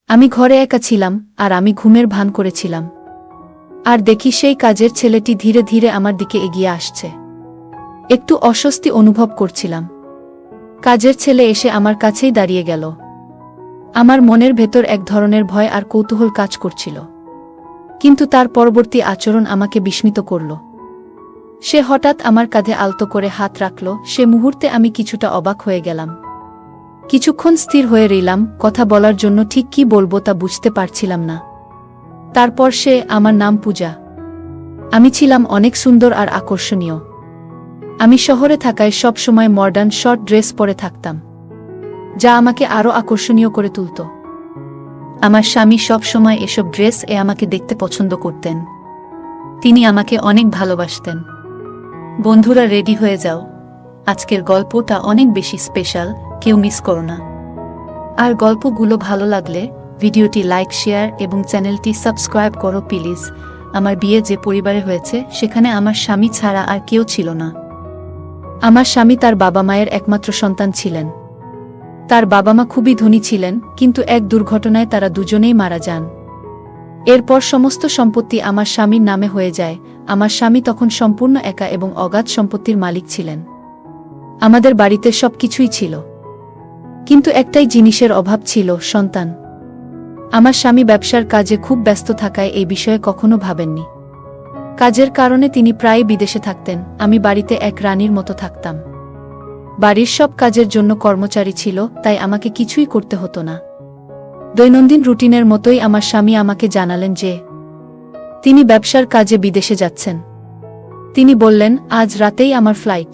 আমি ঘরে একা ছিলাম আর আমি ঘুমের ভান করেছিলাম। আর দেখি সেই কাজের ছেলেটি ধীরে ধীরে আমার দিকে এগিয়ে আসছে। একটু অস্বস্তি অনুভব করছিলাম। কাজের ছেলে এসে আমার কাছেই দাঁড়িয়ে গেল। আমার মনের ভেতর এক ধরনের ভয় আর কৌতূহল কাজ করছিল, কিন্তু তার পরবর্তী আচরণ আমাকে বিস্মিত করল। সে হঠাৎ আমার কাঁধে আলতো করে হাত রাখল। সে মুহূর্তে আমি কিছুটা অবাক হয়ে গেলাম। কিছুক্ষণ স্থির হয়ে রইলাম, কথা বলার জন্য ঠিক কি বলবো তা বুঝতে পারছিলাম না। তারপর সে, আমার নাম পূজা। আমি ছিলাম অনেক সুন্দর আর আকর্ষণীয়। আমি শহরে থাকায় সব সময় মডার্ন শর্ট ড্রেস পরে থাকতাম, যা আমাকে আরও আকর্ষণীয় করে তুলত। আমার স্বামী সব সময় এসব ড্রেস আমাকে দেখতে পছন্দ করতেন। তিনি আমাকে অনেক ভালোবাসতেন। বন্ধুরা, রেডি হয়ে যাও, আজকের গল্পটা অনেক বেশি স্পেশাল, কেউ মিস করো না। আর গল্পগুলো ভালো লাগলে ভিডিওটি লাইক, শেয়ার এবং চ্যানেলটি সাবস্ক্রাইব করো প্লিজ। আমার বিয়ে যে পরিবারে হয়েছে সেখানে আমার স্বামী ছাড়া আর কেউ ছিল না। আমার স্বামী তার বাবা মায়ের একমাত্র সন্তান ছিলেন। তার বাবা মা খুবই ধনী ছিলেন, কিন্তু এক দুর্ঘটনায় তারা দুজনেই মারা যান। এরপর সমস্ত সম্পত্তি আমার স্বামীর নামে হয়ে যায়। আমার স্বামী তখন সম্পূর্ণ একা এবং অগাধ সম্পত্তির মালিক ছিলেন। আমাদের বাড়িতে সবকিছুই ছিল, কিন্তু একটাই জিনিসের অভাব ছিল, সন্তান। আমার স্বামী ব্যবসার কাজে খুব ব্যস্ত থাকায় এই বিষয়ে কখনো ভাবেননি। কাজের কারণে তিনি প্রায় বিদেশে থাকতেন। আমি বাড়িতে এক রানীর মতো থাকতাম। বাড়ির সব কাজের জন্য কর্মচারী ছিল, তাই আমাকে কিছুই করতে হতো না। দৈনন্দিন রুটিনের মতোই আমার স্বামী আমাকে জানালেন যে তিনি ব্যবসার কাজে বিদেশে যাচ্ছেন। তিনি বললেন, আজ রাতেই আমার ফ্লাইট,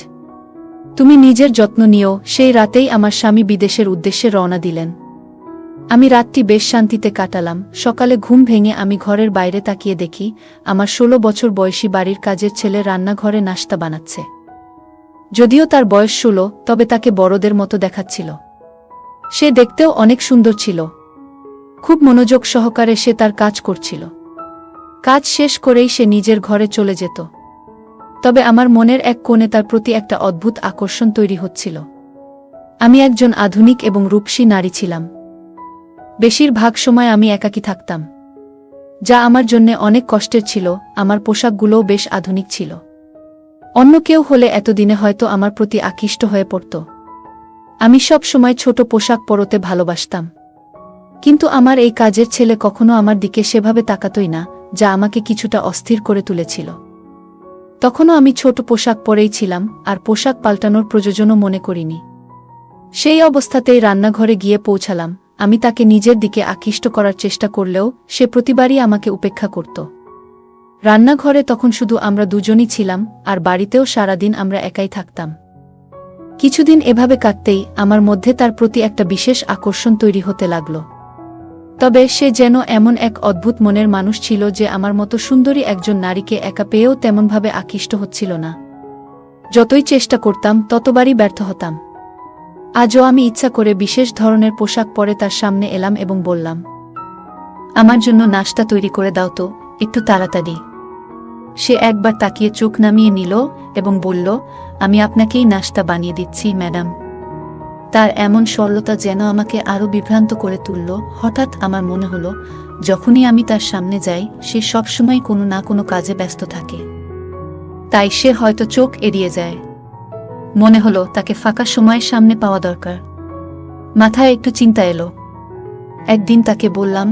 তুমি নিজের যত্ন নিও। সেই রাতেই আমার স্বামী বিদেশের উদ্দেশ্যে রওনা দিলেন। আমি রাতটি বেশ শান্তিতে কাটালাম। সকালে ঘুম ভেঙে আমি ঘরের বাইরে তাকিয়ে দেখি আমার 16 বছর বয়সী বাড়ির কাজের ছেলে রান্নাঘরে নাশতা বানাচ্ছে। যদিও তার বয়স 16, তবে তাকে বড়দের মতো দেখাচ্ছিল। সে দেখতেও অনেক সুন্দর ছিল। খুব মনোযোগ সহকারে সে তার কাজ করছিল। কাজ শেষ করেই সে নিজের ঘরে চলে যেত। তবে আমার মনের এক কোণে তার প্রতি একটা অদ্ভুত আকর্ষণ তৈরি হচ্ছিল। আমি একজন আধুনিক এবং রূপসী নারী ছিলাম। বেশিরভাগ সময় আমি একাকী থাকতাম, যা আমার জন্য অনেক কষ্টের ছিল। আমার পোশাকগুলোও বেশ আধুনিক ছিল। অন্য কেউ হলে এতদিনে হয়তো আমার প্রতি আকৃষ্ট হয়ে পড়ত। আমি সব সময় ছোট পোশাক পরতে ভালোবাসতাম, কিন্তু আমার এই কাজের ছেলে কখনো আমার দিকে সেভাবে তাকাতই না, যা আমাকে কিছুটা অস্থির করে তুলেছিল। তখনও আমি ছোট পোশাক পরেই ছিলাম, আর পোশাক পাল্টানোর প্রয়োজনও মনে করিনি। সেই অবস্থাতেই রান্নাঘরে গিয়ে পৌঁছালাম। আমি তাকে নিজের দিকে আকৃষ্ট করার চেষ্টা করলেও সে প্রতিবারই আমাকে উপেক্ষা করত। রান্নাঘরে তখন শুধু আমরা দুজনই ছিলাম, আর বাড়িতেও সারাদিন আমরা একাই থাকতাম। কিছুদিন এভাবে কাটতেই আমার মধ্যে তার প্রতি একটা বিশেষ আকর্ষণ তৈরি হতে লাগল। তবে সে যেন এমন এক অদ্ভুত মনের মানুষ ছিল যে আমার মতো সুন্দরী একজন নারীকে একা পেয়েও তেমনভাবে আকৃষ্ট হচ্ছিল না। যতই চেষ্টা করতাম ততবারই ব্যর্থ হতাম। আজও আমি ইচ্ছা করে বিশেষ ধরনের পোশাক পরে তার সামনে এলাম এবং বললাম, আমার জন্য নাশতা তৈরি করে দাও তো, একটু তাড়াতাড়ি। সে একবার তাকিয়ে চোখ নামিয়ে নিল এবং বলল, আমি আপনাকেই নাশতা বানিয়ে দিচ্ছি ম্যাডাম। তার এমন সরলতা যেন আমাকে আরও বিভ্রান্ত করে তুলল। হঠাৎ আমার মনে হলো, যখনই আমি তার সামনে যাই সে সবসময় কোনো না কোনো কাজে ব্যস্ত থাকে, তাই সে হয়তো চোখ এড়িয়ে যায়। মনে হলো তাকে ফাঁকা সময়ের সামনে পাওয়া দরকার। মাথায় একটু চিন্তা এলো। একদিন তাকে বললাম,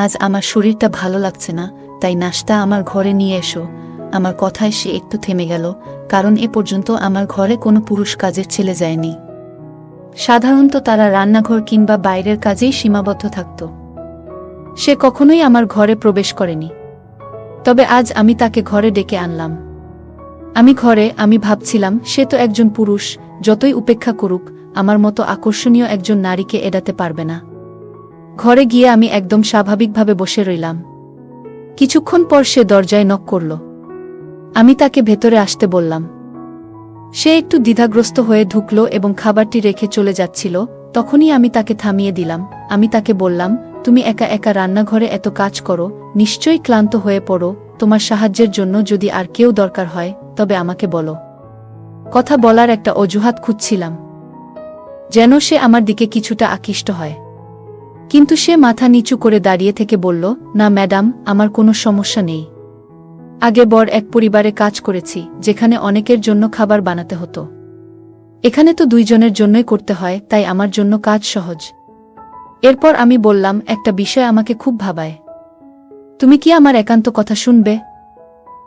আজ আমার শরীরটা ভালো লাগছে না, তাই নাশতা আমার ঘরে নিয়ে এসো। আমার কথায় সে একটু থেমে গেল, কারণ এ পর্যন্ত আমার ঘরে কোনো পুরুষ কাজের ছেলে যায়নি। সাধারণত তারা রান্নাঘর কিংবা বাইরের কাজেই সীমাবদ্ধ থাকত। সে কখনোই আমার ঘরে প্রবেশ করেনি। তবে আজ আমি তাকে ঘরে ডেকে আনলাম। আমি ভাবছিলাম, সে তো একজন পুরুষ, যতই উপেক্ষা করুক আমার মতো আকর্ষণীয় একজন নারীকে এড়াতে পারবে না। ঘরে গিয়ে আমি একদম স্বাভাবিকভাবে বসে রইলাম। কিছুক্ষণ পর সে দরজায় নক করল। আমি তাকে ভেতরে আসতে বললাম। সে একটু দ্বিধাগ্রস্ত হয়ে ঢুকল এবং খাবারটি রেখে চলে যাচ্ছিল। তখনই আমি তাকে থামিয়ে দিলাম। আমি তাকে বললাম, তুমি একা একা রান্নাঘরে এত কাজ করো, নিশ্চয়ই ক্লান্ত হয়ে পড়ো। তোমার সাহায্যের জন্য যদি আর কেউ দরকার হয় তবে আমাকে বলো। কথা বলার একটা অজুহাত খুঁজছিলাম, যেন সে আমার দিকে কিছুটা আকৃষ্ট হয়। কিন্তু সে মাথা নিচু করে দাঁড়িয়ে থেকে বলল, না ম্যাডাম, আমার কোনো সমস্যা নেই। আগে বড় এক পরিবারে কাজ করেছি, যেখানে অনেকের জন্য খাবার বানাতে হতো। এখানে তো দুইজনের জন্যই করতে হয়, তাই আমার জন্য কাজ সহজ। এরপর আমি বললাম, একটা বিষয় আমাকে খুব ভাবায়। তুমি কি আমার একান্ত কথা শুনবে?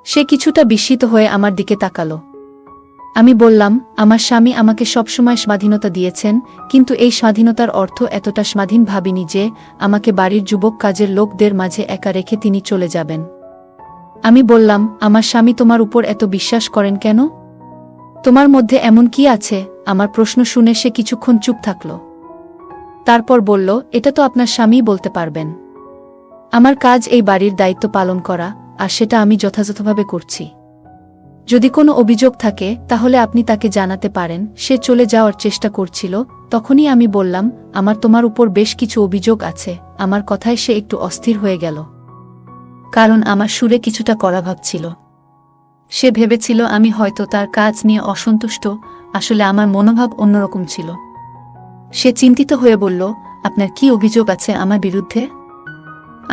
সে কিছুটা বিস্মিত হয়ে আমার দিকে তাকালো। আমি বললাম, আমার স্বামী আমাকে সবসময় স্বাধীনতা দিয়েছেন, কিন্তু এই স্বাধীনতার অর্থ এতটা স্বাধীন ভাবিনি যে আমাকে বাড়ির যুবক কাজের লোকদের মাঝে একা রেখে তিনি চলে যাবেন। আমি বললাম, আমার স্বামী তোমার উপর এত বিশ্বাস করেন কেন? তোমার মধ্যে এমন কি আছে? আমার প্রশ্ন শুনে সে কিছুক্ষণ চুপ থাকল। তারপর বলল, এটা তো আপনার স্বামীই বলতে পারবেন। আমার কাজ এই বাড়ির দায়িত্ব পালন করা, আর সেটা আমি যথাযথভাবে করছি। যদি কোনো অভিযোগ থাকে তাহলে আপনি তাকে জানাতে পারেন। সে চলে যাওয়ার চেষ্টা করছিল, তখনই আমি বললাম, আমার তোমার উপর বেশ কিছু অভিযোগ আছে। আমার কথায় সে একটু অস্থির হয়ে গেল, কারণ আমার সুরে কিছুটা কড়া ভাব ছিল। সে ভেবেছিল আমি হয়তো তার কাজ নিয়ে অসন্তুষ্ট, আসলে আমার মনোভাব অন্যরকম ছিল। সে চিন্তিত হয়ে বলল, আপনার কি অভিযোগ আছে আমার বিরুদ্ধে?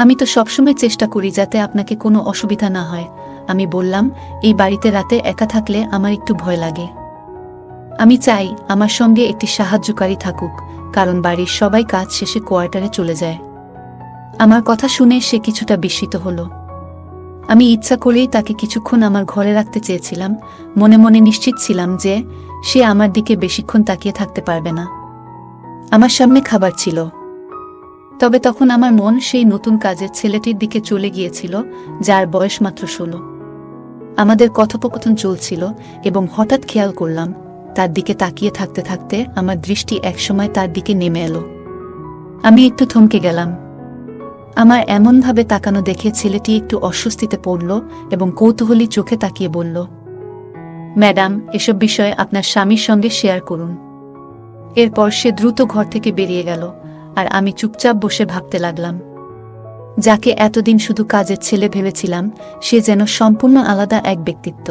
আমি তো সবসময় চেষ্টা করি যাতে আপনাকে কোনো অসুবিধা না হয়। আমি বললাম, এই বাড়িতে রাতে একা থাকলে আমার একটু ভয় লাগে। আমি চাই আমার সঙ্গে একটি সাহায্যকারী থাকুক, কারণ বাড়ির সবাই কাজ শেষে কোয়ার্টারে চলে যায়। আমার কথা শুনে সে কিছুটা বিস্মিত হল। আমি ইচ্ছা করেই তাকে কিছুক্ষণ আমার ঘরে রাখতে চেয়েছিলাম, মনে মনে নিশ্চিত ছিলাম যে সে আমার দিকে বেশিক্ষণ তাকিয়ে থাকতে পারবে না। আমার সামনে খাবার ছিল, তবে তখন আমার মন সেই নতুন কাজের ছেলেটির দিকে চলে গিয়েছিল, যার বয়স মাত্র 16। আমাদের কথোপকথন চলছিল এবং হঠাৎ খেয়াল করলাম, তার দিকে তাকিয়ে থাকতে থাকতে আমার দৃষ্টি একসময় তার দিকে নেমে এলো। আমি একটু থমকে গেলাম। আমার এমনভাবে তাকানো দেখে ছেলেটি একটু অস্বস্তিতে পড়ল এবং কৌতূহলী চোখে তাকিয়ে বলল, ম্যাডাম, এসব বিষয়ে আপনার স্বামীর সঙ্গে শেয়ার করুন। এরপর সে দ্রুত ঘর থেকে বেরিয়ে গেল, আর আমি চুপচাপ বসে ভাবতে লাগলাম, যাকে এতদিন শুধু কাজের ছেলে ভেবেছিলাম, সে যেন সম্পূর্ণ আলাদা এক ব্যক্তিত্ব।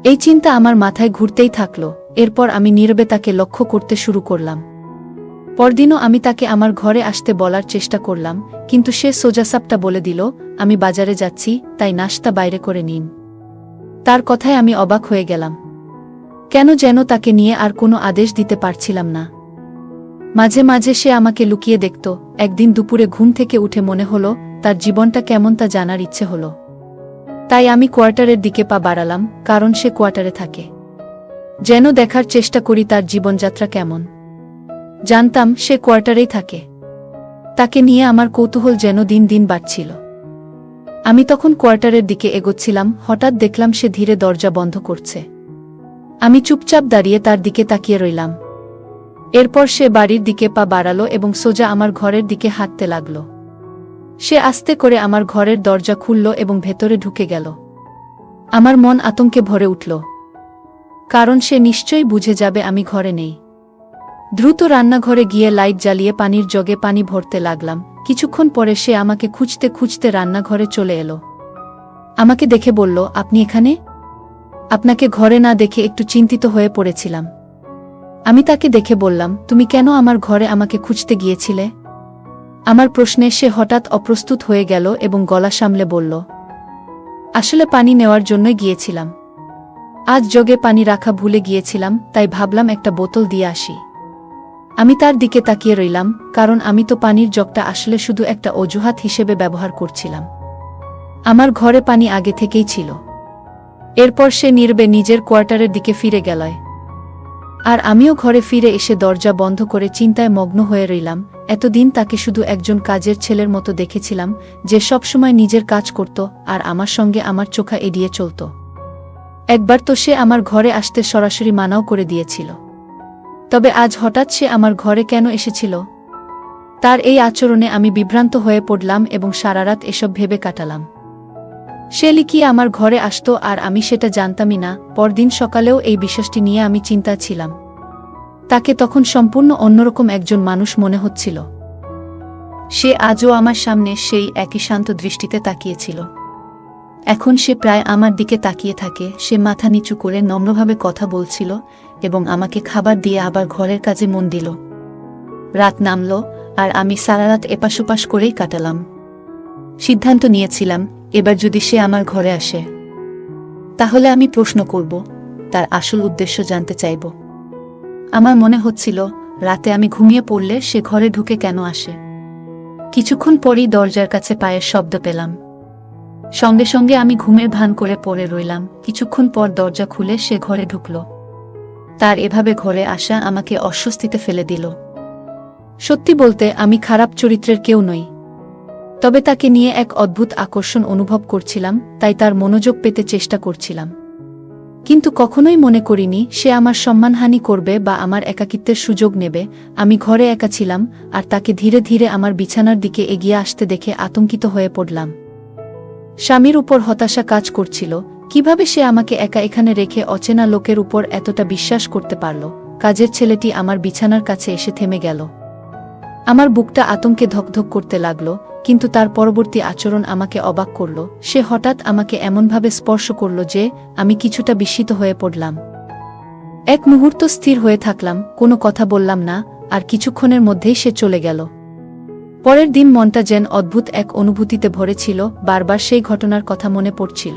এই চিন্তা আমার মাথায় ঘুরতেই থাকল। এরপর আমি নীরবে তাকে লক্ষ্য করতে শুরু করলাম। পরদিনও আমি তাকে আমার ঘরে আসতে বলার চেষ্টা করলাম, কিন্তু সে সোজাসাপটা বলে দিল, আমি বাজারে যাচ্ছি, তাই নাশতা বাইরে করে নিন। তার কথায় আমি অবাক হয়ে গেলাম। কেন যেন তাকে নিয়ে আর কোনো আদেশ দিতে পারছিলাম না। মাঝে মাঝে সে আমাকে লুকিয়ে দেখত। একদিন দুপুরে ঘুম থেকে উঠে মনে হলো তার জীবনটা কেমন তা জানার ইচ্ছে হলো। তাই আমি কোয়ার্টারের দিকে পা বাড়ালাম, কারণ সে কোয়ার্টারে থাকে। যেন দেখার চেষ্টা করি তার জীবনযাত্রা কেমন। জানতাম সে কোয়ার্টারেই থাকে। তাকে নিয়ে আমার কৌতূহল যেন দিন দিন বাড়ছিল। আমি তখন কোয়ার্টারের দিকে এগোচ্ছিলাম, হঠাৎ দেখলাম সে ধীরে দরজা বন্ধ করছে। আমি চুপচাপ দাঁড়িয়ে তার দিকে তাকিয়ে রইলাম। এরপর সে বাড়ির দিকে পা বাড়ালো এবং সোজা আমার ঘরের দিকে হাঁটতে লাগল। সে আস্তে করে আমার ঘরের দরজা খুলল এবং ভেতরে ঢুকে গেল। আমার মন আতঙ্কে ভরে উঠল, কারণ সে নিশ্চয়ই বুঝে যাবে আমি ঘরে নেই। দ্রুত রান্নাঘরে গিয়ে লাইট জ্বালিয়ে পানির জগে পানি ভরতে লাগলাম। কিছুক্ষণ পরে সে আমাকে খুঁজতে খুঁজতে রান্নাঘরে চলে এলো। আমাকে দেখে বলল, আপনি এখানে? আপনাকে ঘরে না দেখে একটু চিন্তিত হয়ে পড়েছিলাম। আমি তাকে দেখে বললাম, তুমি কেন আমার ঘরে আমাকে খুঁজতে গিয়েছিলে? আমার প্রশ্নে সে হঠাৎ অপ্রস্তুত হয়ে গেল এবং গলা সামলে বলল, আসলে পানি নেওয়ার জন্যই গিয়েছিলাম। আজ জগে পানি রাখা ভুলে গিয়েছিলাম, তাই ভাবলাম একটা বোতল দিয়ে আসি। আমি তার দিকে তাকিয়ে রইলাম, কারণ আমি তো পানির জগটা আসলে শুধু একটা অজুহাত হিসেবে ব্যবহার করছিলাম। আমার ঘরে পানি আগে থেকেই ছিল। এরপর সে নীরবে নিজের কোয়ার্টারের দিকে ফিরে গেল, আর আমিও ঘরে ফিরে এসে দরজা বন্ধ করে চিন্তায় মগ্ন হয়ে রইলাম। এতদিন তাকে শুধু একজন কাজের ছেলের মতো দেখেছিলাম, যে সবসময় নিজের কাজ করত আর আমার সঙ্গে আমার চোখা এড়িয়ে চলত। একবার তো সে আমার ঘরে আসতে সরাসরি মানাও করে দিয়েছিল। তবে আজ হঠাৎ সে আমার ঘরে কেন এসেছিল? তার এই আচরণে আমি বিভ্রান্ত হয়ে পড়লাম এবং সারারাত এসব ভেবে কাটালাম। সে লিখিয়ে আমার ঘরে আসত আর আমি সেটা জানতামই না। পরদিন সকালেও এই বিষয়টি নিয়ে আমি চিন্তা ছিলাম। তাকে তখন সম্পূর্ণ অন্যরকম একজন মানুষ মনে হচ্ছিল। সে আজও আমার সামনে সেই একই শান্ত দৃষ্টিতে তাকিয়েছিল। এখন সে প্রায় আমার দিকে তাকিয়ে থাকে। সে মাথা নিচু করে নম্রভাবে কথা বলছিল এবং আমাকে খাবার দিয়ে আবার ঘরের কাজে মন দিল। রাত নামল, আর আমি সারা রাত এপাশ ওপাশ করেই কাটালাম। সিদ্ধান্ত নিয়েছিলাম, এবার যদি সে আমার ঘরে আসে তাহলে আমি প্রশ্ন করব, তার আসল উদ্দেশ্য জানতে চাইব। আমার মনে হচ্ছিল রাতে আমি ঘুমিয়ে পড়লে সে ঘরে ঢুকে কেন আসে। কিছুক্ষণ পরই দরজার কাছে পায়ের শব্দ পেলাম। সঙ্গে সঙ্গে আমি ঘুমের ভান করে পড়ে রইলাম। কিছুক্ষণ পর দরজা খুলে সে ঘরে ঢুকল। তার এভাবে ঘরে আসা আমাকে অস্বস্তিতে ফেলে দিল। সত্যি বলতে আমি খারাপ চরিত্রের কেউ নই, তবে তাকে নিয়ে এক অদ্ভুত আকর্ষণ অনুভব করছিলাম, তাই তার মনোযোগ পেতে চেষ্টা করছিলাম। কিন্তু কখনোই মনে করিনি সে আমার সম্মানহানি করবে বা আমার একাকিত্বের সুযোগ নেবে। আমি ঘরে একা ছিলাম, আর তাকে ধীরে ধীরে আমার বিছানার দিকে এগিয়ে আসতে দেখে আতঙ্কিত হয়ে পড়লাম। স্বামীর উপর হতাশা কাজ করছিল, কিভাবে সে আমাকে একা এখানে রেখে অচেনা লোকের উপর এতটা বিশ্বাস করতে পারল। কাজের ছেলেটি আমার বিছানার কাছে এসে থেমে গেল। আমার বুকটা আতঙ্কে ধকধক করতে লাগল, কিন্তু তার পরবর্তী আচরণ আমাকে অবাক করল। সে হঠাৎ আমাকে এমনভাবে স্পর্শ করল যে আমি কিছুটা বিস্মিত হয়ে পড়লাম। এক মুহূর্ত স্থির হয়ে থাকলাম, কোনো কথা বললাম না, আর কিছুক্ষণের মধ্যেই সে চলে গেল। পরের দিন মনটা যেন অদ্ভুত এক অনুভূতিতে ভরে ছিল, বারবার সেই ঘটনার কথা মনে পড়ছিল।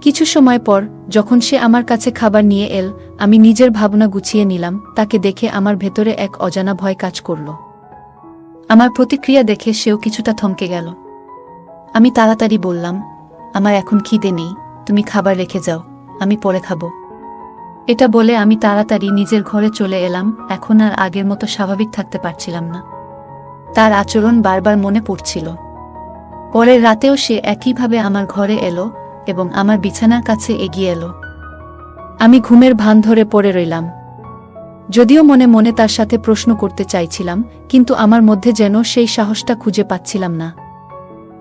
কিছু সময় পর যখন সে আমার কাছে খাবার নিয়ে এল, আমি নিজের ভাবনা গুছিয়ে নিলাম। তাকে দেখে আমার ভেতরে এক অজানা ভয় কাজ করল। আমার প্রতিক্রিয়া দেখে সেও কিছুটা থমকে গেল। আমি তাড়াতাড়ি বললাম, আমার এখন খিদে নেই, তুমি খাবার রেখে যাও, আমি পরে খাবো। এটা বলে আমি তাড়াতাড়ি নিজের ঘরে চলে এলাম। এখন আর আগের মতো স্বাভাবিক থাকতে পারছিলাম না। তার আচরণ বারবার মনে পড়ছিল। পরের রাতেও সে একইভাবে আমার ঘরে এলো এবং আমার বিছানার কাছে এগিয়ে এলো। আমি ঘুমের ভান ধরে পড়ে রইলাম, যদিও মনে মনে তার সাথে প্রশ্ন করতে চাইছিলাম, কিন্তু আমার মধ্যে যেন সেই সাহসটা খুঁজে পাচ্ছিলাম না।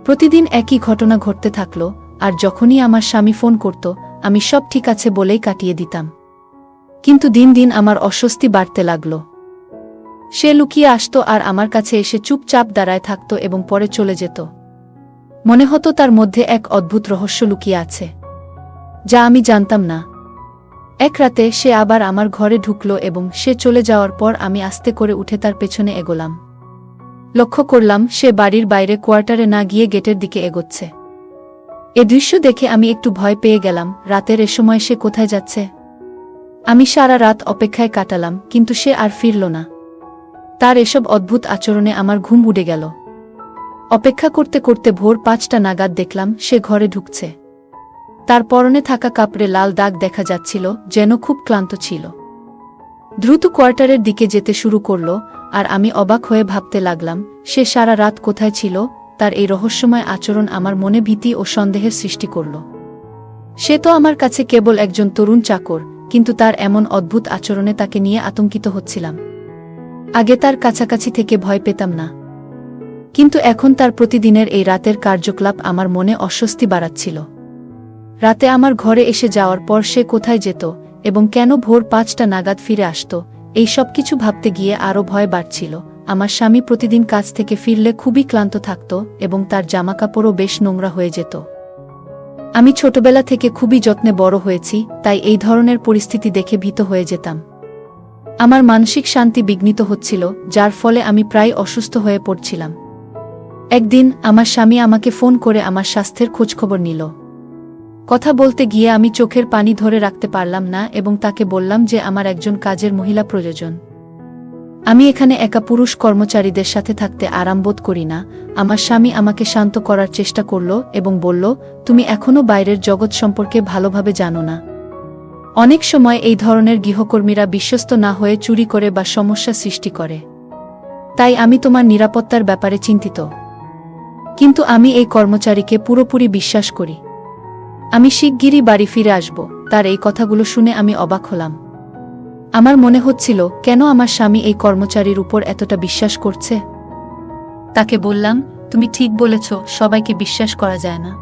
প্রতিদিন একই ঘটনা ঘটতে থাকল, আর যখনই আমার স্বামী ফোন করত আমি সব ঠিক আছে বলেই কাটিয়ে দিতাম। কিন্তু দিন দিন আমার অস্বস্তি বাড়তে লাগল। সে লুকিয়ে আসতো আর আমার কাছে এসে চুপচাপ দাঁড়ায় থাকত এবং পরে চলে যেত। মনে হতো তার মধ্যে এক অদ্ভুত রহস্য লুকিয়ে আছে, যা আমি জানতাম না। এক রাতে সে আবার আমার ঘরে ঢুকল এবং সে চলে যাওয়ার পর আমি আস্তে করে উঠে তার পেছনে এগোলাম। লক্ষ্য করলাম সে বাড়ির বাইরে কোয়ার্টারে না গিয়ে গেটের দিকে এগোচ্ছে। এ দৃশ্য দেখে আমি একটু ভয় পেয়ে গেলাম। রাতের এ সময় সে কোথায় যাচ্ছে? আমি সারা রাত অপেক্ষায় কাটালাম, কিন্তু সে আর ফিরল না। তার এসব অদ্ভুত আচরণে আমার ঘুম উড়ে গেল। অপেক্ষা করতে করতে ভোর 5টা নাগাদ দেখলাম সে ঘরে ঢুকছে। তার পরনে থাকা কাপড়ে লাল দাগ দেখা যাচ্ছিল, যেন খুব ক্লান্ত ছিল। দ্রুত কোয়ার্টারের দিকে যেতে শুরু করল, আর আমি অবাক হয়ে ভাবতে লাগলাম সে সারা রাত কোথায় ছিল। তার এই রহস্যময় আচরণ আমার মনে ভীতি ও সন্দেহের সৃষ্টি করল। সে তো আমার কাছে কেবল একজন তরুণ চাকর, কিন্তু তার এমন অদ্ভুত আচরণে তাকে নিয়ে আতঙ্কিত হচ্ছিলাম। আগে তার কাছাকাছি থেকে ভয় পেতাম না, কিন্তু এখন তার প্রতিদিনের এই রাতের কার্যকলাপ আমার মনে অস্বস্তি বাড়াচ্ছিল। রাতে আমার ঘরে এসে যাওয়ার পর সে কোথায় যেত এবং কেন ভোর 5টা নাগাদ ফিরে আসত, এই সব কিছু ভাবতে গিয়ে আরও ভয় বাড়ছিল। আমার স্বামী প্রতিদিন কাজ থেকে ফিরলে খুবই ক্লান্ত থাকত এবং তার জামাকাপড়ও বেশ নোংরা হয়ে যেত। আমি ছোটবেলা থেকে খুবই যত্নে বড় হয়েছি, তাই এই ধরনের পরিস্থিতি দেখে ভীত হয়ে যেতাম। আমার মানসিক শান্তি বিঘ্নিত হচ্ছিল, যার ফলে আমি প্রায় অসুস্থ হয়ে পড়ছিলাম। একদিন আমার স্বামী আমাকে ফোন করে আমার স্বাস্থ্যের খোঁজখবর নিল। কথা বলতে গিয়ে আমি চোখের পানি ধরে রাখতে পারলাম না এবং তাকে বললাম যে আমার একজন কাজের মহিলা প্রয়োজন। আমি এখানে একা পুরুষ কর্মচারীদের সাথে থাকতে আরাম বোধ করি না। আমার স্বামী আমাকে শান্ত করার চেষ্টা করল এবং বলল, তুমি এখনও বাইরের জগৎ সম্পর্কে ভালোভাবে জানো না। অনেক সময় এই ধরনের গৃহকর্মীরা বিশ্বস্ত না হয়ে চুরি করে বা সমস্যা সৃষ্টি করে। তাই আমি তোমার নিরাপত্তার ব্যাপারে চিন্তিত। কিন্তু আমি এই কর্মচারীকে পুরোপুরি বিশ্বাস করি। আমি শিগগিরই বাড়ি ফিরে আসব। তার এই কথাগুলো শুনে আমি অবাক হলাম। আমার মনে হচ্ছিল, কেন আমার স্বামী এই কর্মচারীর উপর এতটা বিশ্বাস করছে। তাকে বললাম, তুমি ঠিক বলেছ, সবাইকে বিশ্বাস করা যায় না।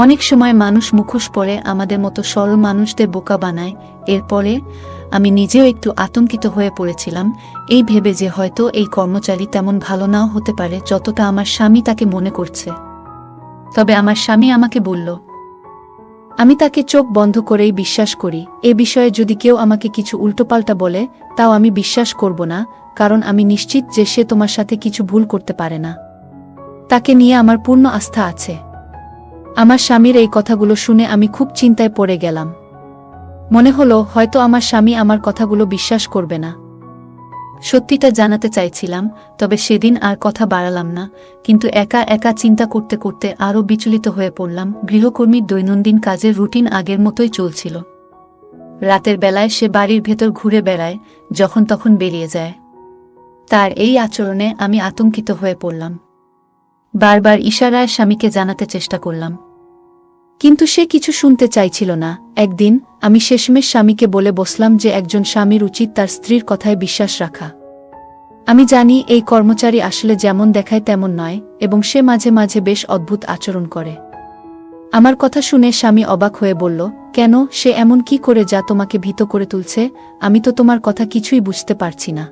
অনেক সময় মানুষ মুখোশ পরে আমাদের মতো সরল মানুষদের বোকা বানায়। এরপরে আমি নিজেও একটু আতঙ্কিত হয়ে পড়েছিলাম, এই ভেবে যে হয়তো এই কর্মচারী তেমন ভালো নাও হতে পারে যতটা আমার স্বামী তাকে মনে করছে। তবে আমার স্বামী আমাকে বলল, আমি তাকে চোখ বন্ধ করেই বিশ্বাস করি। এ বিষয়ে যদি কেউ আমাকে কিছু উল্টোপাল্টা বলে, তাও আমি বিশ্বাস করব না, কারণ আমি নিশ্চিত যে সে তোমার সাথে কিছু ভুল করতে পারে না। তাকে নিয়ে আমার পূর্ণ আস্থা আছে। আমার স্বামীর এই কথাগুলো শুনে আমি খুব চিন্তায় পড়ে গেলাম। মনে হলো হয়তো আমার স্বামী আমার কথাগুলো বিশ্বাস করবে না। সত্যিটা জানাতে চাইছিলাম, তবে সেদিন আর কথা বাড়ালাম না, কিন্তু একা একা চিন্তা করতে করতে আরও বিচলিত হয়ে পড়লাম। গৃহকর্মীর দৈনন্দিন কাজের রুটিন আগের মতোই চলছিল। রাতের বেলায় সে বাড়ির ভেতর ঘুরে বেড়ায়, যখন তখন বেরিয়ে যায়। তার এই আচরণে আমি আতঙ্কিত হয়ে পড়লাম। বারবার ইশারায় স্বামীকে জানাতে চেষ্টা করলাম, কিন্তু সে কিছু শুনতে চাইছিল না। একদিন আমি শেষমেশ স্বামীকে বলে বসলাম যে একজন স্বামীর উচিত তার স্ত্রীর কথায় বিশ্বাস রাখা। আমি জানি এই কর্মচারী আসলে যেমন দেখায় তেমন নয়, এবং সে মাঝে মাঝে বেশ অদ্ভুত আচরণ করে। আমার কথা শুনে স্বামী অবাক হয়ে বলল, কেন, সে এমন কি করে যা তোমাকে ভীত করে তুলছে? আমি তো তোমার কথা কিছুই বুঝতে পারছি না।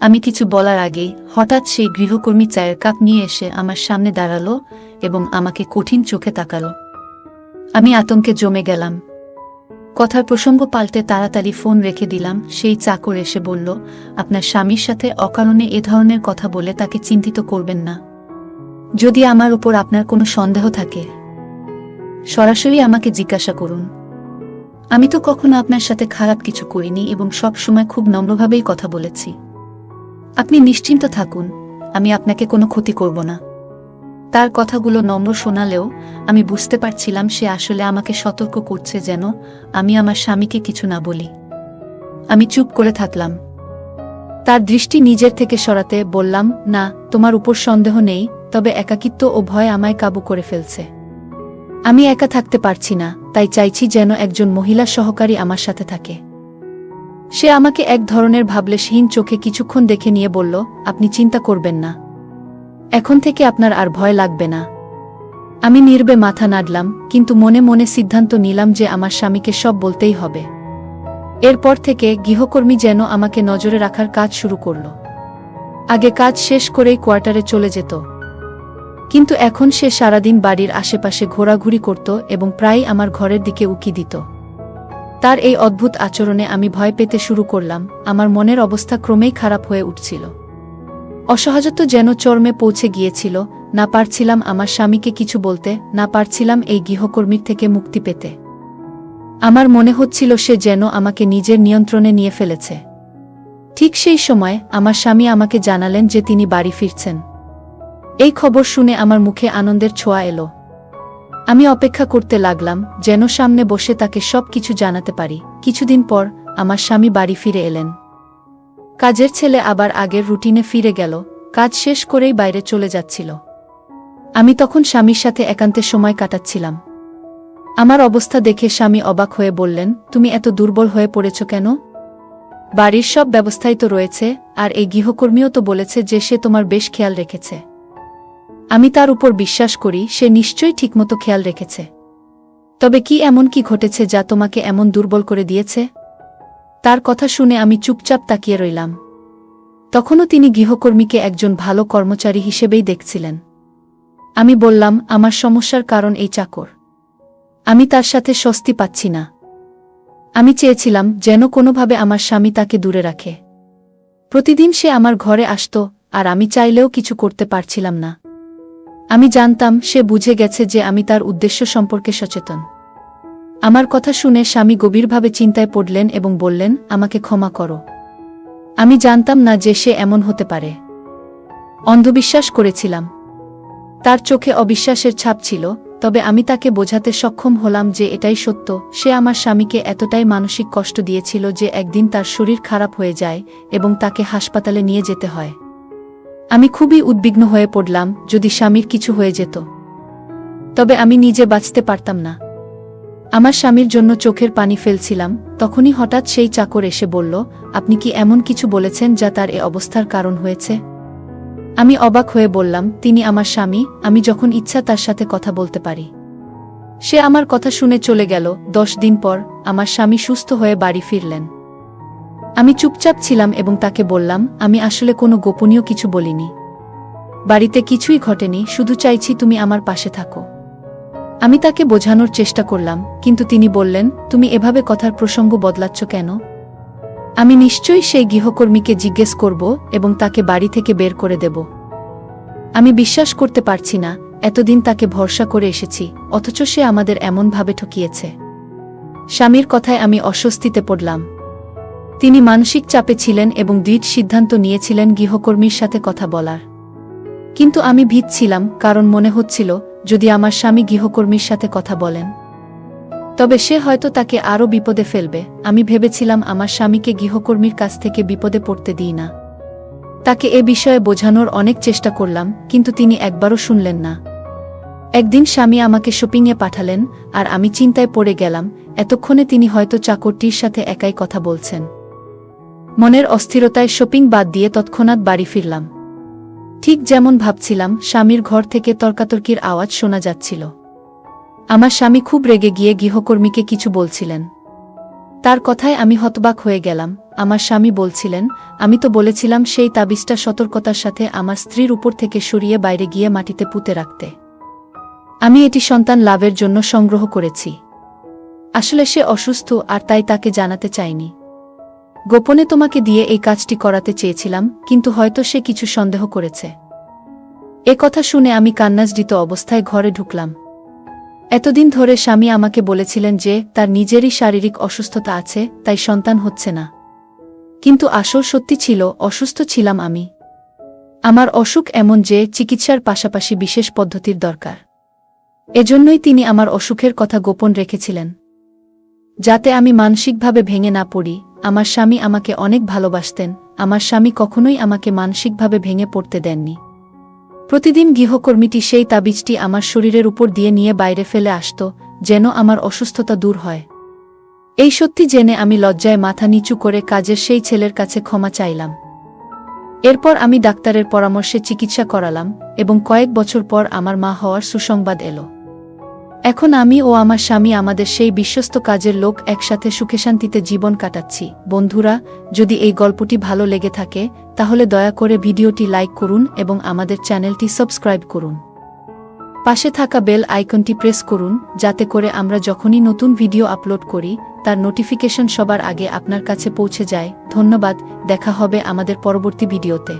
আমি কিছু বলার আগেই হঠাৎ সেই গৃহকর্মী চায়ের কাপ নিয়ে এসে আমার সামনে দাঁড়ালো এবং আমাকে কঠিন চোখে তাকালো। আমি আতঙ্কে জমে গেলাম। কথার প্রসঙ্গ পাল্টে তাড়াতাড়ি ফোন রেখে দিলাম। সেই চাকর এসে বলল, আপনার স্বামীর সাথে অকারণে এ ধরনের কথা বলে তাকে চিন্তিত করবেন না। যদি আমার উপর আপনার কোনো সন্দেহ থাকে, সরাসরি আমাকে জিজ্ঞাসা করুন। আমি তো কখনো আপনার সাথে খারাপ কিছু করিনি এবং সব সময় খুব নম্রভাবেই কথা বলেছি। আপনি নিশ্চিন্ত থাকুন, আমি আপনাকে কোনো ক্ষতি করব না। তার কথাগুলো নম্র শোনালেও আমি বুঝতে পারছিলাম সে আসলে আমাকে সতর্ক করছে যেন আমি আমার স্বামীকে কিছু না বলি। আমি চুপ করে থাকলাম। তার দৃষ্টি নিজের থেকে সরাতে বললাম, না, তোমার উপর সন্দেহ নেই, তবে একাকিত্ব ও ভয় আমায় কাবু করে ফেলছে। আমি একা থাকতে পারছি না, তাই চাইছি যেন একজন মহিলা সহকারী আমার সাথে থাকে। সে আমাকে এক ধরনের ভাবলেশহীন চোখে কিছুক্ষণ দেখে নিয়ে বলল, আপনি চিন্তা করবেন না, এখন থেকে আপনার আর ভয় লাগবে না। আমি নীরবে মাথা নাড়লাম, কিন্তু মনে মনে সিদ্ধান্ত নিলাম যে আমার স্বামীকে সব বলতেই হবে। এরপর থেকে গৃহকর্মী যেন আমাকে নজরে রাখার কাজ শুরু করল। আগে কাজ শেষ করেই কোয়ার্টারে চলে যেত, কিন্তু এখন সে সারাদিন বাড়ির আশেপাশে ঘোরাঘুরি করত এবং প্রায়ই আমার ঘরের দিকে উকি দিত। তার এই অদ্ভুত আচরণে আমি ভয় পেতে শুরু করলাম। আমার মনের অবস্থা ক্রমেই খারাপ হয়ে উঠছিল। অসহায়ত্ব যেন চরমে পৌঁছে গিয়েছিল। না পারছিলাম আমার স্বামীকে কিছু বলতে, না পারছিলাম এই গৃহকর্মীর থেকে মুক্তি পেতে। আমার মনে হচ্ছিল সে যেন আমাকে নিজের নিয়ন্ত্রণে নিয়ে ফেলেছে। ঠিক সেই সময় আমার স্বামী আমাকে জানালেন যে তিনি বাড়ি ফিরছেন। এই খবর শুনে আমার মুখে আনন্দের ছোঁয়া এলো। আমি অপেক্ষা করতে লাগলাম যেন সামনে বসে তাকে সব কিছু জানাতে পারি। কিছুদিন পর আমার স্বামী বাড়ি ফিরে এলেন। কাজের ছেলে আবার আগের রুটিনে ফিরে গেল, কাজ শেষ করেই বাইরে চলে যাচ্ছিল। আমি তখন স্বামীর সাথে একান্তে সময় কাটাচ্ছিলাম। আমার অবস্থা দেখে স্বামী অবাক হয়ে বললেন, তুমি এত দুর্বল হয়ে পড়েছ কেন? বাড়ির সব ব্যবস্থাই তো রয়েছে, আর এই গৃহকর্মীও তো বলেছে যে সে তোমার বেশ খেয়াল রেখেছে। আমি তার উপর বিশ্বাস করি, সে নিশ্চয়ই ঠিকমতো খেয়াল রেখেছে। তবে কি এমন কি ঘটেছে যা তোমাকে এমন দুর্বল করে দিয়েছে? তার কথা শুনে আমি চুপচাপ তাকিয়ে রইলাম। তখনও তিনি গৃহকর্মীকে একজন ভালো কর্মচারী হিসেবেই দেখছিলেন। আমি বললাম, আমার সমস্যার কারণ এই চাকর। আমি তার সাথে স্বস্তি পাচ্ছি না। আমি চেয়েছিলাম যেন কোনোভাবে আমার স্বামী তাকে দূরে রাখে। প্রতিদিন সে আমার ঘরে আসত, আর আমি চাইলেও কিছু করতে পারছিলাম না। আমি জানতাম সে বুঝে গেছে যে আমি তার উদ্দেশ্য সম্পর্কে সচেতন। আমার কথা শুনে স্বামী গভীরভাবে চিন্তায় পড়লেন এবং বললেন, আমাকে ক্ষমা করো। আমি জানতাম না যে সে এমন হতে পারে। অন্ধবিশ্বাস করেছিলাম। তার চোখে অবিশ্বাসের ছাপ ছিল, তবে আমি তাকে বোঝাতে সক্ষম হলাম যে এটাই সত্য। সে আমার স্বামীকে এতটাই মানসিক কষ্ট দিয়েছিল যে একদিন তার শরীর খারাপ হয়ে যায় এবং তাকে হাসপাতালে নিয়ে যেতে হয়। আমি খুবই উদ্বিগ্ন হয়ে পড়লাম, যদি স্বামীর কিছু হয়ে যেত, তবে আমি নিজে বাঁচতে পারতাম না। আমার স্বামীর জন্য চোখের পানি ফেলছিলাম, তখনই হঠাৎ সেই চাকর এসে বলল, আপনি কি এমন কিছু বলেছেন যা তার এ অবস্থার কারণ হয়েছে? আমি অবাক হয়ে বললাম, তিনি আমার স্বামী, আমি যখন ইচ্ছা তার সাথে কথা বলতে পারি। সে আমার কথা শুনে চলে গেল। 10 দিন পর আমার স্বামী সুস্থ হয়ে বাড়ি ফিরলেন। আমি চুপচাপ ছিলাম এবং তাকে বললাম, আমি আসলে কোনো গোপনীয় কিছু বলিনি। বাড়িতে কিছুই ঘটেনি, শুধু চাইছি তুমি আমার পাশে থাকো। আমি তাকে বোঝানোর চেষ্টা করলাম, কিন্তু তিনি বললেন, তুমি এভাবে কথার প্রসঙ্গ বদলাচ্ছ কেন? আমি নিশ্চয়ই সেই গৃহকর্মীকে জিজ্ঞেস করব এবং তাকে বাড়ি থেকে বের করে দেব। আমি বিশ্বাস করতে পারছি না, এতদিন তাকে ভরসা করে এসেছি, অথচ সে আমাদের এমনভাবে ঠকিয়েছে। স্বামীর কথায় আমি অস্বস্তিতে পড়লাম। তিনি মানসিক চাপে ছিলেন এবং দৃঢ় সিদ্ধান্ত নিয়েছিলেন গৃহকর্মীর সাথে কথা বলার। কিন্তু আমি ভীত ছিলাম, কারণ মনে হচ্ছিল, যদি আমার স্বামী গৃহকর্মীর সাথে কথা বলেন, তবে সে হয়তো তাকে আরও বিপদে ফেলবে। আমি ভেবেছিলাম আমার স্বামীকে গৃহকর্মীর কাছ থেকে বিপদে পড়তে দিই না। তাকে এ বিষয়ে বোঝানোর অনেক চেষ্টা করলাম, কিন্তু তিনি একবারও শুনলেন না। একদিন স্বামী আমাকে শপিংয়ে পাঠালেন, আর আমি চিন্তায় পড়ে গেলাম, এতক্ষণে তিনি হয়তো চাকরটির সাথে একাই কথা বলছেন। মনের অস্থিরতায় শপিং বাদ দিয়ে তৎক্ষণাৎ বাড়ি ফিরলাম। ঠিক যেমন ভাবছিলাম, স্বামীর ঘর থেকে তর্কাতর্কির আওয়াজ শোনা যাচ্ছিল। আমার স্বামী খুব রেগে গিয়ে গৃহকর্মীকে কিছু বলছিলেন। তার কথায় আমি হতবাক হয়ে গেলাম। আমার স্বামী বলছিলেন, আমি তো বলেছিলাম সেই তাবিজটা সতর্কতার সাথে আমার স্ত্রীর উপর থেকে সরিয়ে বাইরে গিয়ে মাটিতে পুঁতে রাখতে। আমি এটি সন্তান লাভের জন্য সংগ্রহ করেছি। আসলে সে অসুস্থ, আর তাই তাকে জানাতে চাইনি। গোপনে তোমাকে দিয়ে এই কাজটি করাতে চেয়েছিলাম, কিন্তু হয়তো সে কিছু সন্দেহ করেছে। এ কথা শুনে আমি কান্নাজড়িত অবস্থায় ঘরে ঢুকলাম। এতদিন ধরে স্বামী আমাকে বলেছিলেন যে তার নিজেরই শারীরিক অসুস্থতা আছে, তাই সন্তান হচ্ছে না। কিন্তু আসল সত্যি ছিল, অসুস্থ ছিলাম আমি। আমার অসুখ এমন যে চিকিৎসার পাশাপাশি বিশেষ পদ্ধতির দরকার। এজন্যই তিনি আমার অসুখের কথা গোপন রেখেছিলেন, যাতে আমি মানসিকভাবে ভেঙে না পড়ি। আমার স্বামী আমাকে অনেক ভালোবাসতেন। আমার স্বামী কখনোই আমাকে মানসিকভাবে ভেঙে পড়তে দেননি। প্রতিদিন গৃহকর্মীটি সেই তাবিজটি আমার শরীরের উপর দিয়ে নিয়ে বাইরে ফেলে আসত, যেন আমার অসুস্থতা দূর হয়। এই সত্যি জেনে আমি লজ্জায় মাথা নিচু করে কাজের সেই ছেলের কাছে ক্ষমা চাইলাম। এরপর আমি ডাক্তারের পরামর্শে চিকিৎসা করালাম, এবং কয়েক বছর পর আমার মা হওয়ার সুসংবাদ এলো। এখন আমি ও আমার স্বামী, আমাদের সেই বিশ্বস্ত কাজের লোক, একসাথে সুখে শান্তিতে জীবন কাটাচ্ছি। বন্ধুরা, যদি এই গল্পটি ভালো লেগে থাকে, তাহলে দয়া করে ভিডিওটি লাইক করুন এবং আমাদের চ্যানেলটি সাবস্ক্রাইব করুন। পাশে থাকা বেল আইকনটি প্রেস করুন, যাতে করে আমরা যখনই নতুন ভিডিও আপলোড করি, তার নোটিফিকেশন সবার আগে আপনার কাছে পৌঁছে যায়। ধন্যবাদ, দেখা হবে আমাদের পরবর্তী ভিডিওতে।